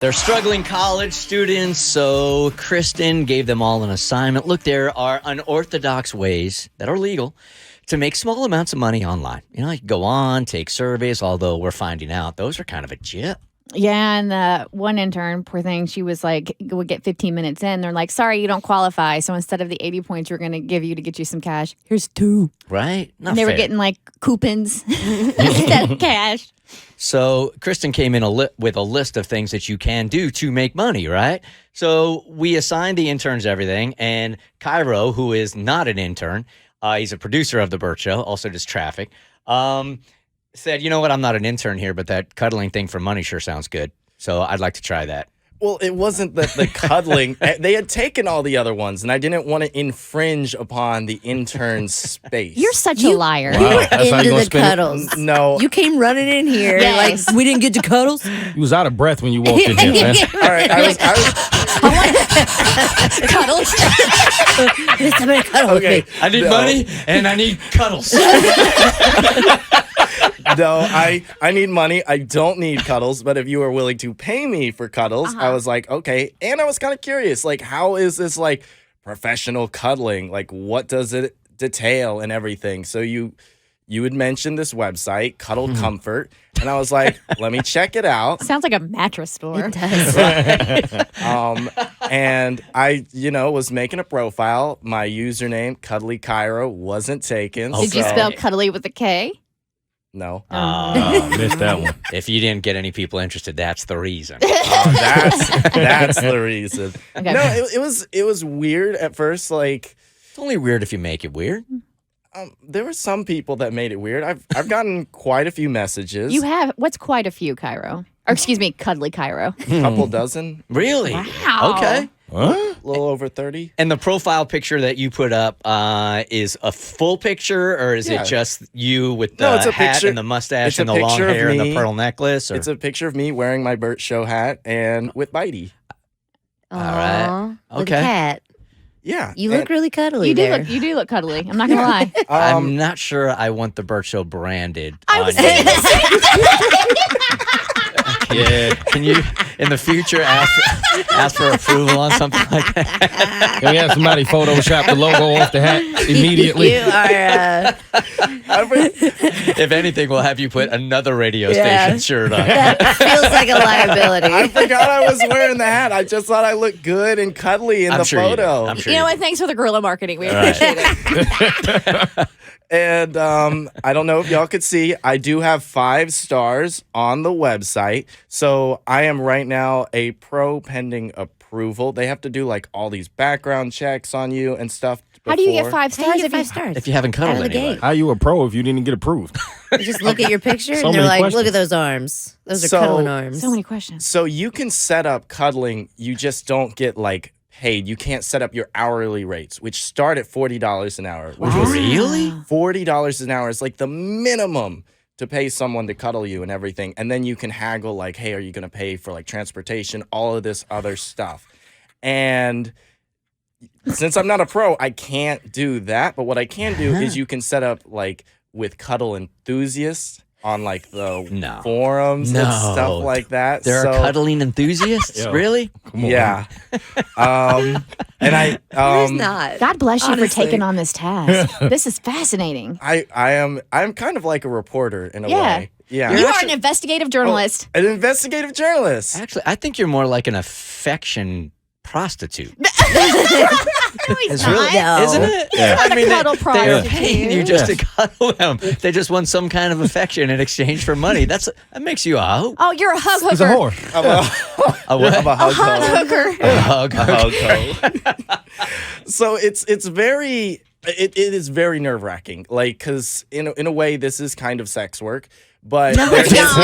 They're struggling college students, so Kristin gave them all an assignment. Look, there are unorthodox ways that are legal to make small amounts of money online. You know, you can go on, take surveys, although we're finding out those are kind of a jip. Yeah, and the one intern, poor thing, she was like, would get 15 minutes in. They're like, sorry, you don't qualify. So instead of the 80 points we're going to give you to get you some cash, here's 2. Right? Not and they fair. were getting like coupons instead of cash. So Kristin came in with a list of things that you can do to make money, right? So we assigned the interns everything, and Cairo, who is not an intern, he's a producer of the Bert Show, also does traffic, said, you know what, I'm not an intern here, but that cuddling thing for money sure sounds good. So I'd like to try that. Well, it wasn't the cuddling. They had taken all the other ones, and I didn't want to infringe upon the intern's space. You're such a liar. You were into the cuddles. No. You came running in here Yes. like we didn't get to cuddles. You was out of breath when you walked in here, man. All right, I was Cuddles. Somebody cuddle with me. I need money, and I need cuddles. No, I need money. I don't need cuddles. But if you are willing to pay me for cuddles, I was like, okay. And I was kind of curious, like, how is this like professional cuddling? Like, what does it detail and everything? So you had mentioned this website, Cuddle Comfort, and I was like, let me check it out. Sounds like a mattress store. It does. And I, was making a profile. My username, Cuddly Kyro, wasn't taken. Did you spell cuddly with a K? No. Missed that one. If you didn't get any people interested, that's the reason. That's the reason. Okay. No, it was weird at first. Like, It's only weird if you make it weird. there were some people that made it weird. I've gotten quite a few messages. You have, what's quite a few, Cairo? Or excuse me, Cuddly Cairo. couple dozen, Really? Wow. Okay. Huh? a little over 30. And the profile picture that you put up is a full picture, or is Yeah. it just you with the No, it's a hat picture- and the mustache it's a and the long picture of hair and the me. pearl necklace? Or? It's a picture of me wearing my Bert Show hat and with Bitey. right. Aw, with Okay. a cat. Yeah. You look really cuddly You do there. look, you do look cuddly. I'm not gonna lie. I'm not sure I want the Bert Show branded. I on was you. saying the same Yeah. Can you, in the future, ask for approval on something like that? Can we have somebody Photoshop the logo off the hat immediately? You are. If anything, we'll have you put another radio Yeah. station shirt on. That feels like a liability. I forgot I was wearing the hat. I just thought I looked good and cuddly in I'm the sure you did. photo. I'm sure You know you what? Thanks for the guerrilla marketing. We right. appreciate it. And I don't know if y'all could see, I do have 5 stars on the website. So I am right now a pro pending approval. They have to do like all these background checks on you and stuff. How do you get before. 5 How stars? do you if get you- 5 stars? If you haven't Out cuddled of the anybody. gate. How you a pro if you didn't get approved? You just look at your picture So and they're many like, questions. look at those arms. Those are So- cuddling arms. So many questions. So you can set up cuddling. You just don't get like paid. You can't set up your hourly rates, which start at $40 an hour. Which was Really? $40 an hour is like the minimum to pay someone to cuddle you and everything. And then you can haggle like, hey, are you going to pay for like transportation, all of this other stuff. And since I'm not a pro, I can't do that. But what I can do is you can set up like with cuddle enthusiasts on like the No. forums and No. stuff like that. There are cuddling enthusiasts? Yo. Really? Come on. Yeah. And I There's not. God bless you Honestly. for taking on this task. This is fascinating. I'm kind of like a reporter in a Yeah. way. Yeah. You are an investigative journalist. An investigative journalist. Actually, I think you're more like an affection prostitute. No, he's It's not. really, No. isn't it? Yeah. I mean, cuddle they're prostitute. paying you just to cuddle them. They just want some kind of affection in exchange for money. That makes you a hoe. Oh, you're a hug hooker. He's a whore. A what? I'm a hug Hug hoe. hooker. A hug. A hug hoe. So it's very it is very nerve wracking. Like because in a way this is kind of sex work. But No, it's not.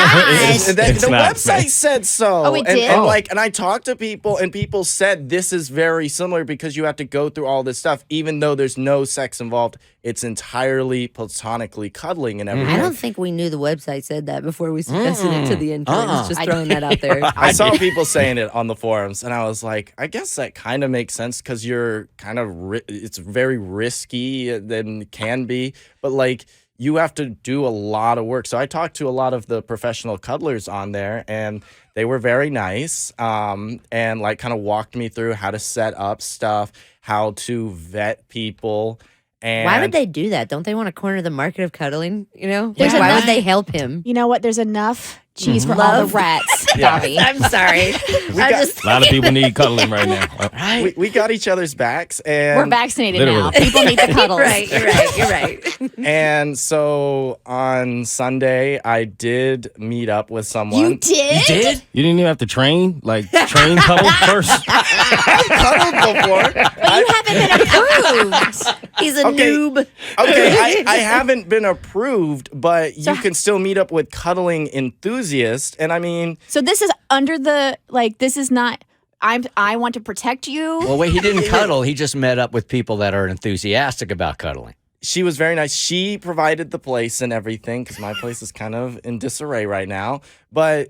the not website sex. said so. Oh, it and, did? And I talked to people, and people said this is very similar because you have to go through all this stuff, even though there's no sex involved. It's entirely platonically cuddling and everything. I don't think we knew the website said that before we suggested it to the interns. Just I throwing that out there. I saw people saying it on the forums, and I was like, I guess that kind of makes sense because you're kind of it's very risky than can be, but like. You have to do a lot of work. So I talked to a lot of the professional cuddlers on there, and they were very nice, and like kind of walked me through how to set up stuff, how to vet people. And Why would they do that? Don't they want to corner the market of cuddling? You know, There's why enough- would they help him? You know what? There's enough cheese for all Love. the rats, Yeah. Bobby. I'm sorry. got- A lot of people need cuddling right now. we got each other's backs, and We're vaccinated now. Literally. People need the cuddles. Right, you're right. You're right. And so on Sunday, I did meet up with someone. You did? You didn't even have to train cuddle first. Cuddled before. You haven't been approved. He's a Okay. noob. Okay, I haven't been approved, but So- you can still meet up with cuddling enthusiasts. And I mean, So this is under the this is not. I want to protect you. Well, wait, he didn't cuddle. He just met up with people that are enthusiastic about cuddling. she was very nice. She provided the place and everything because my place is kind of in disarray right now. But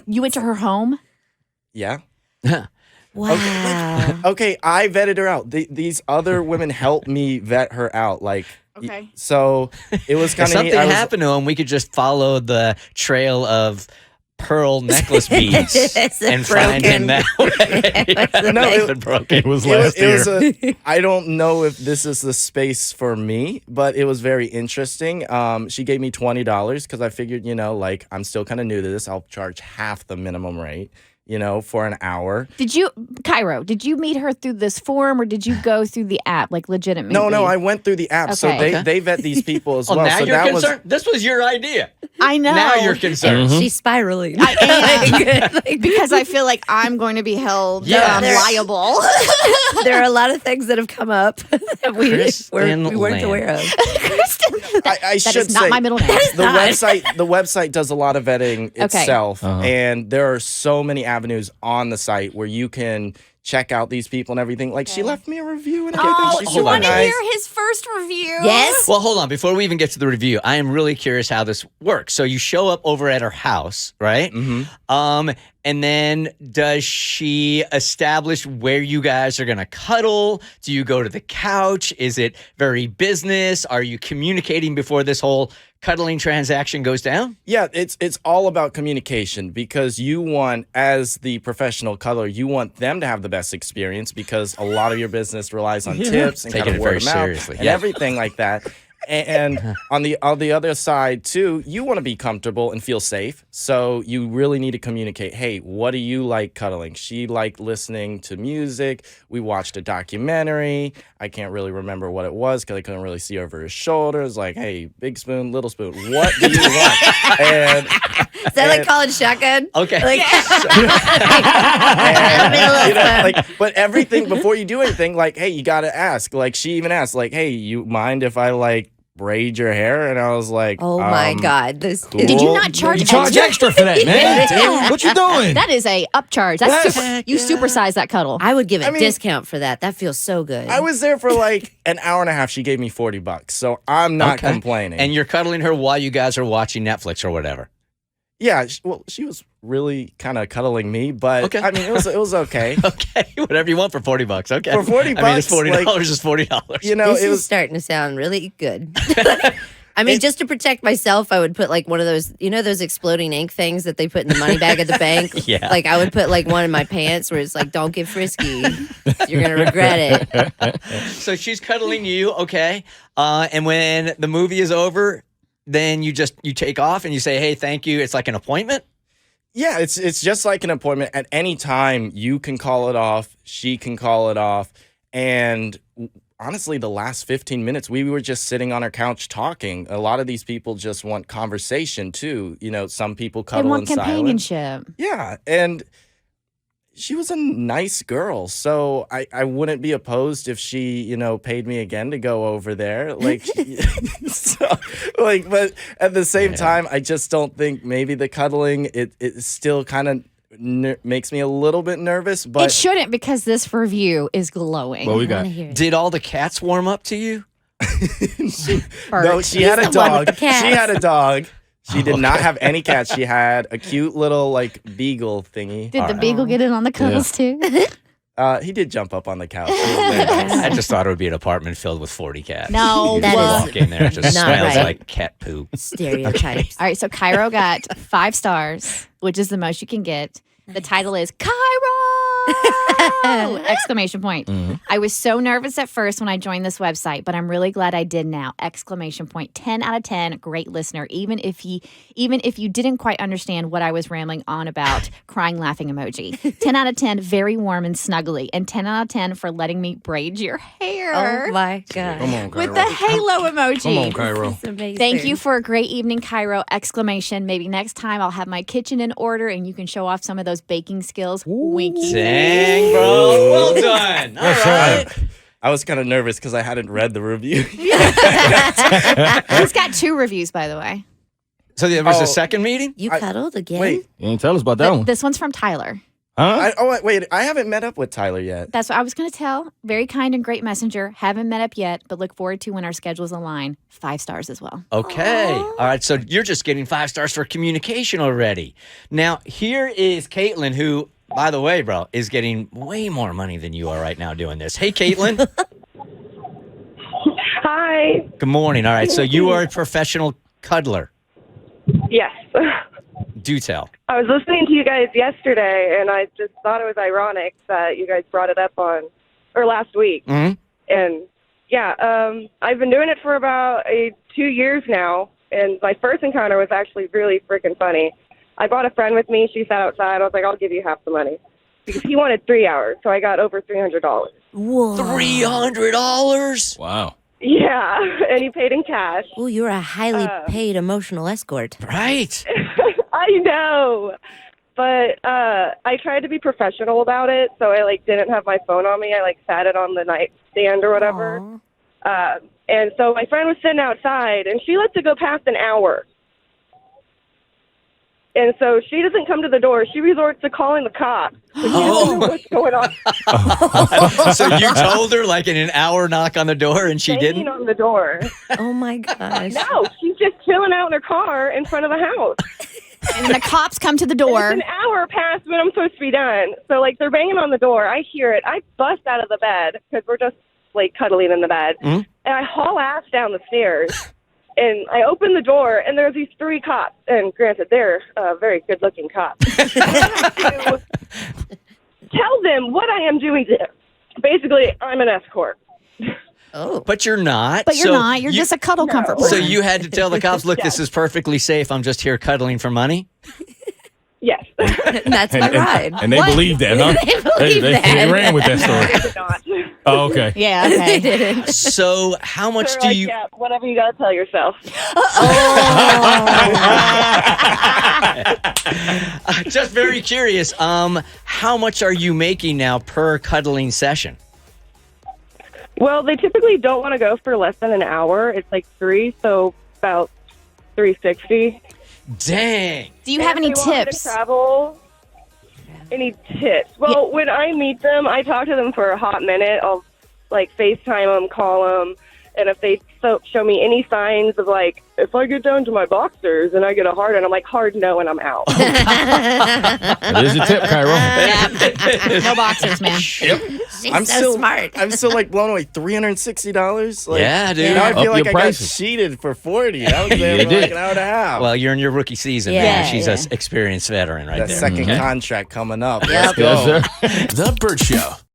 You went to her home. yeah. Wow. Okay, I vetted her out. These other women helped me vet her out. Like, Okay. so it was If kind of something happened to him, we could just follow the trail of pearl necklace beads and find him that way. No, It's been broken. It was last year. I don't know if this is the space for me, but it was very interesting. She gave me $20 because I figured, like I'm still kind of new to this. I'll charge half the minimum rate, for an hour. Cairo, did you meet her through this forum or did you go through the app, like legitimately? No, I went through the app, so Okay. they vet these people as Oh, well. now So you're that concerned? This was your idea. I know. Now you're concerned. She's spiraling. I am. Because I feel like I'm going to be held Yeah. liable. There are a lot of things that have come up that we Kristin weren't Land. aware of. I That should is not say my middle name. the website does a lot of vetting Okay. itself, Uh-huh. and there are so many avenues on the site where you can check out these people and everything. Like she left me a review and everything. Oh, She's you super want to nice. hear his first review? Yes. Well, hold on. Before we even get to the review, I am really curious how this works. So you show up over at her house, right? Mm-hmm. And then does she establish where you guys are going to cuddle? Do you go to the couch? Is it very business? Are you communicating before this whole cuddling transaction goes down? Yeah, it's all about communication because you want, as the professional cuddler, you want them to have the best experience because a lot of your business relies on tips and Taking kind of it word very of mouth seriously. and Yeah. everything like that. And on the other side too, you want to be comfortable and feel safe. So you really need to communicate. Hey, what do you like cuddling? She liked listening to music. We watched a documentary. I can't really remember what it was because I couldn't really see over his shoulders. Like, hey, big spoon, little spoon. What do you want? And Is that like calling shotgun? Okay. Like, but everything before you do anything, like, hey, you gotta ask. Like, she even asked, like, hey, you mind if I like braid your hair? And I was like, oh my God. This cool. Did you not charge You charge extra for that, man. Yeah. What you doing? That is a upcharge. That's super, you supersize that cuddle. I would give a I mean- discount for that. That feels so good. I was there for like an hour and a half. She gave me $40, so I'm not Okay. complaining. And you're cuddling her while you guys are watching Netflix or whatever. yeah, she was really kind of cuddling me, but Okay. I mean, it was okay. Okay, whatever you want for $40. Okay, For $40, I mean, it's $40 like- is $40. You know, this it is was starting to sound really good. I mean, just to protect myself, I would put like one of those, those exploding ink things that they put in the money bag at the bank. Yeah. Like I would put like one in my pants where it's like, don't get frisky. You're going to regret it. So she's cuddling you, okay? And when the movie is over, then you take off and you say, "Hey, thank you." It's like an appointment. Yeah, it's just like an appointment. At any time, you can call it off. She can call it off. And honestly, the last 15 minutes, we were just sitting on our couch talking. A lot of these people just want conversation too. Some people They cuddle want in silence. companionship. Yeah, and she was a nice girl, so I wouldn't be opposed if she, paid me again to go over there. Like, but at the same time, I just don't think maybe the cuddling it still kind of makes me a little bit nervous. But It shouldn't because this review is glowing. What we I got? wanna hear it. Did all the cats warm up to you? no, she had a He's the one with dog. the cats. She had a dog. She did not have any cats. She had a cute little like beagle thingy. Did the beagle get in on the cuddles too? He did jump up on the couch. It was very nice. I just thought it would be an apartment filled with 40 cats. No, You that just is walk in there, it just not smells right. like cat poop. Stereotypes. All right, so Cairo got 5 stars, which is the most you can get. The title is Cairo! Exclamation point. I was so nervous at first when I joined this website, but I'm really glad I did now. Exclamation point. 10 out of 10. Great listener. Even if you didn't quite understand what I was rambling on about, crying laughing emoji. 10 out of 10. Very warm and snuggly. And 10 out of 10 for letting me braid your hair. Oh my God. Come on, Cairo. With the halo emoji. Come on, Cairo. It's amazing. Thank you for a great evening, Cairo! Exclamation. Maybe next time I'll have my kitchen in order and you can show off some of those baking skills. Winky. Dang, bro. Well done. All right. I was kind of nervous because I hadn't read the review. He's got 2 reviews, by the way. So there was Oh. a second meeting? You cuddled again? Wait, You ain't tell us about that one. This one's from Tyler. Huh? wait, I haven't met up with Tyler yet. That's what I was going to tell. Very kind and great messenger. Haven't met up yet, but look forward to when our schedules align. 5 stars as well. Okay. All right. So you're just getting 5 stars for communication already. Now, here is Caitlin, who, by the way, bro, is getting way more money than you are right now doing this. Hey, Caitlin. Hi. Good morning. All right. So you are a professional cuddler. Yes. Do tell. I was listening to you guys yesterday, and I just thought it was ironic that you guys brought it up last week. Mm-hmm. And yeah, I've been doing it for about 2 years now, and my first encounter was actually really freaking funny. I brought a friend with me. She sat outside. I was like, I'll give you half the money. Because he wanted 3 hours, so I got over $300. Whoa. $300? Wow. Yeah, and he paid in cash. Oh, you're a highly paid emotional escort. Right. I know. But I tried to be professional about it, so I didn't have my phone on me. I sat it on the nightstand or whatever. Aw. And so my friend was sitting outside, and she lets it go past an hour. And so she doesn't come to the door. She resorts to calling the cops. What's going on? So you told her in an hour knock on the door and she Banging didn't? on the door. Oh my gosh. No, she's just chilling out in her car in front of the house. And then the cops come to the It's door. an hour past when I'm supposed to be done. So they're banging on the door. I hear it. I bust out of the bed because we're just cuddling in the bed. Mhm. And I haul ass down the stairs. And I open the door, and there's these 3 cops. And granted, they're very good-looking cops. I have to tell them what I am doing to them. Basically, I'm an escort. Oh. But you're not. But you're So not. You're just a cuddle comfort So person. you had to tell the cops, look, this is perfectly safe. I'm just here cuddling for money? Yes. And that's my ride. And they believe that, huh? They believe they that. ran with that story. Not. Oh, okay. Yeah, They okay. didn't. So how much They're do like, you... yeah, whatever you got to tell yourself. Just very curious. How much are you making now per cuddling session? Well, they typically don't want to go for less than an hour. It's 3, so about $360. Dang. Do you have And any if they want me to tips? travel, any tips? Well, when I meet them, I talk to them for a hot minute. I'll FaceTime them, call them, and if they show me any signs of if I get down to my boxers and I get a hard and I'm hard no and I'm out. That is a tip, Cairo. Yeah. No boxers, man. Yep. She's I'm so still smart. I'm still blown away. $360. Yeah, dude. Now I Up feel your like I prices. got cheated for 40. I was there You for did. an hour and a half. Well, you're in your rookie season, Yeah, man. She's yeah. an experienced veteran right that there. second Okay. contract coming up. Yep. Let's go. Yes, sir. The Bert Show.